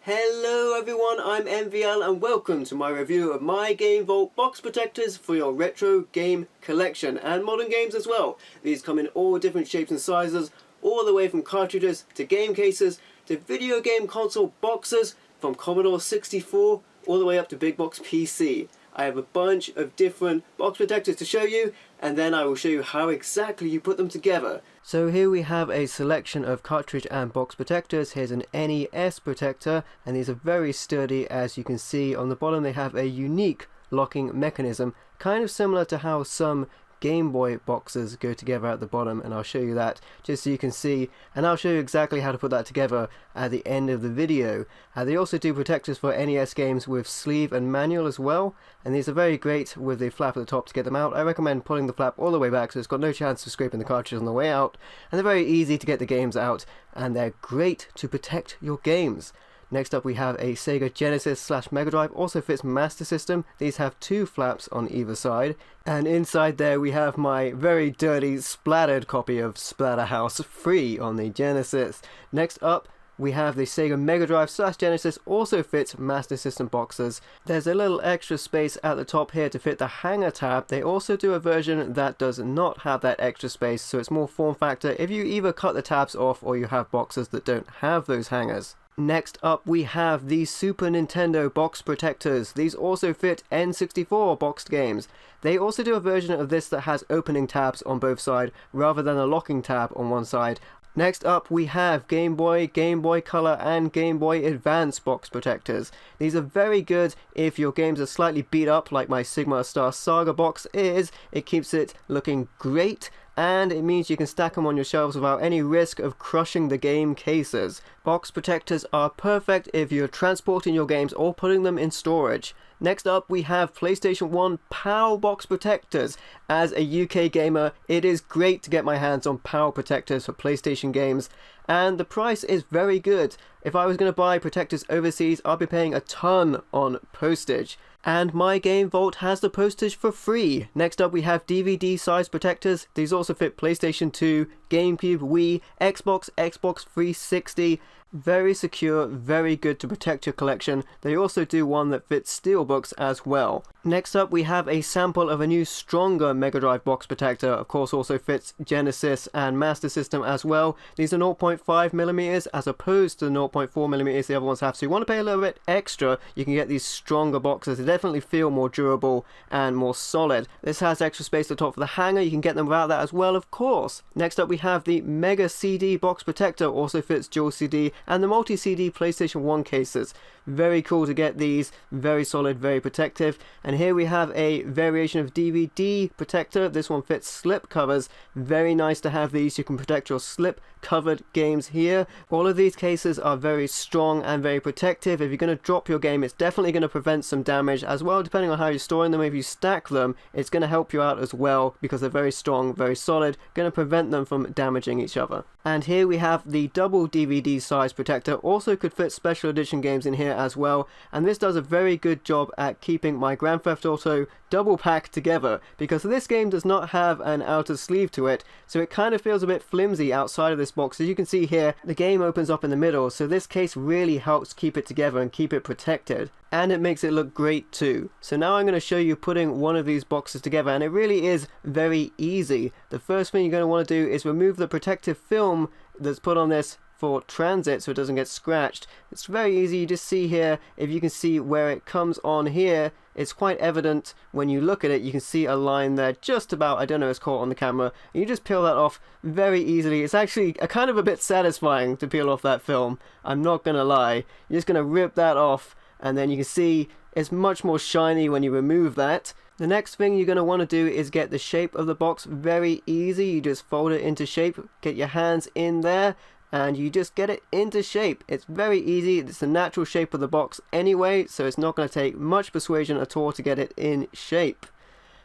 Hello everyone, I'm MVL and welcome to my review of my Game Vault box protectors for your retro game collection and modern games as well. These come in all different shapes and sizes, all the way from cartridges to game cases to video game console boxes, from Commodore 64 all the way up to big box PC. I have a bunch of different box protectors to show you, and then I will show you how exactly you put them together. So here we have a selection of cartridge and box protectors. Here's an NES protector, and these are very sturdy. As you can see on the bottom, they have a unique locking mechanism, kind of similar to how some Game Boy boxes go together at the bottom, and I'll show you that just so you can see, and I'll show you exactly how to put that together at the end of the video. They also do protectors for NES games with sleeve and manual as well, and these are very great with the flap at the top to get them out. I recommend pulling the flap all the way back so it's got no chance of scraping the cartridge on the way out, and they're very easy to get the games out, and they're great to protect your games. Next up we have a Sega Genesis / Mega Drive, also fits Master System. These have two flaps on either side, and inside there we have my very dirty splattered copy of Splatterhouse free on the Genesis. Next up we have the Sega Mega Drive / Genesis, also fits Master System boxes. There's a little extra space at the top here to fit the hanger tab. They also do a version that does not have that extra space, so it's more form factor if you either cut the tabs off or you have boxes that don't have those hangers. Next up we have the Super Nintendo box protectors. These also fit N64 boxed games. They also do a version of this that has opening tabs on both sides rather than a locking tab on one side. Next up we have Game Boy, Game Boy Color and Game Boy Advance box protectors. These are very good if your games are slightly beat up like my Sigma Star Saga box is. It keeps it looking great, and it means you can stack them on your shelves without any risk of crushing the game cases. Box protectors are perfect if you're transporting your games or putting them in storage. Next up we have PlayStation 1 PAL box protectors. As a UK gamer, it is great to get my hands on PAL protectors for PlayStation games, and the price is very good. If I was going to buy protectors overseas, I'd be paying a ton on postage. And my Game Vault has the postage for free. Next up we have DVD size protectors. These also fit PlayStation 2, GameCube, Wii, Xbox, Xbox 360. Very secure, very good to protect your collection. They also do one that fits steelbooks as well. Next up we have a sample of a new stronger Mega Drive box protector. Of course also fits Genesis and Master System as well. These are 0.5mm as opposed to the 0.4mm the other ones have. So you want to pay a little bit extra, you can get these stronger boxes. They definitely feel more durable and more solid. This has extra space at the top for the hanger. You can get them without that as well, of course. Next up we have the Mega CD box protector, also fits dual CD, and the multi-CD PlayStation 1 cases. Very cool to get these, very solid, very protective. And here we have a variation of DVD protector. This one fits slip covers. Very nice to have these. You can protect your slip covered games here. All of these cases are very strong and very protective. If you're going to drop your game, it's definitely going to prevent some damage as well, depending on how you're storing them. If you stack them, it's going to help you out as well because they're very strong, very solid, going to prevent them from damaging each other. And here we have the double DVD size protector. Also could fit special edition games in here as well, and this does a very good job at keeping my Grand Theft Auto double pack together, because this game does not have an outer sleeve to it, so it kind of feels a bit flimsy outside of this box. As you can see here, the game opens up in the middle, so this case really helps keep it together and keep it protected, and it makes it look great too. So now I'm going to show you putting one of these boxes together, and it really is very easy. The first thing you're going to want to do is remove the protective film that's put on this for transit so it doesn't get scratched. It's very easy. You just see here, if you can see where it comes on here, it's quite evident when you look at it. You can see a line there just about, I don't know, it's caught on the camera, and you just peel that off very easily. It's actually kind of a bit satisfying to peel off that film, I'm not gonna lie. You're just gonna rip that off, and then you can see it's much more shiny when you remove that. The next thing you're going to want to do is get the shape of the box. Very easy. You just fold it into shape, get your hands in there, and you just get it into shape. It's very easy. It's the natural shape of the box anyway, so it's not going to take much persuasion at all to get it in shape.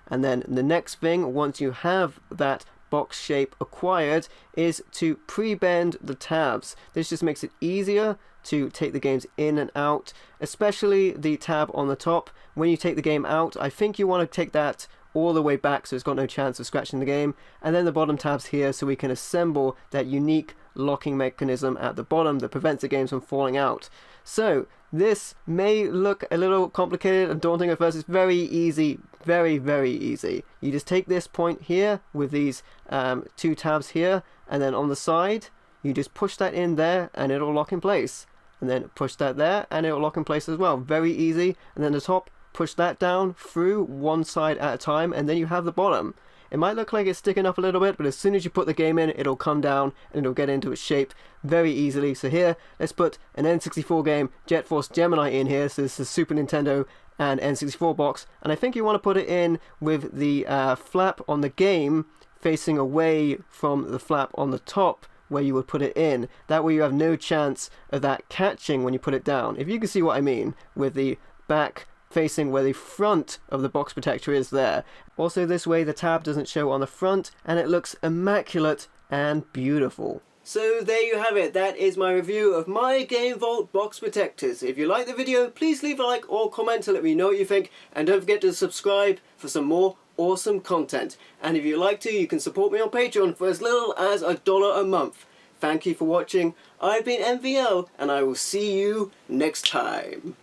And then the next thing, once you have that box shape acquired, is to pre-bend the tabs. This just makes it easier to take the games in and out, especially the tab on the top. When you take the game out, I think you want to take that all the way back so it's got no chance of scratching the game. And then the bottom tabs here so we can assemble that unique locking mechanism at the bottom that prevents the games from falling out. So this may look a little complicated and daunting at first. It's very easy, very, very easy. You just take this point here with these two tabs here, and then on the side you just push that in there and it'll lock in place, and then push that there and it'll lock in place as well. Very easy. And then the top, push that down through one side at a time, and then you have the bottom. It might look like it's sticking up a little bit, but as soon as you put the game in, it'll come down and it'll get into its shape very easily. So here, let's put an N64 game, Jet Force Gemini, in here. So this is Super Nintendo and N64 box, and I think you want to put it in with the flap on the game facing away from the flap on the top where you would put it in. That way you have no chance of that catching when you put it down, if you can see what I mean, with the back facing where the front of the box protector is there. Also, this way the tab doesn't show on the front and it looks immaculate and beautiful. So there you have it. That is my review of my Game Vault box protectors. If you like the video, please leave a like or comment to let me know what you think, and don't forget to subscribe for some more awesome content. And if you'd like to, you can support me on Patreon for as little as $1 a month. Thank you for watching. I've been MVL, and I will see you next time.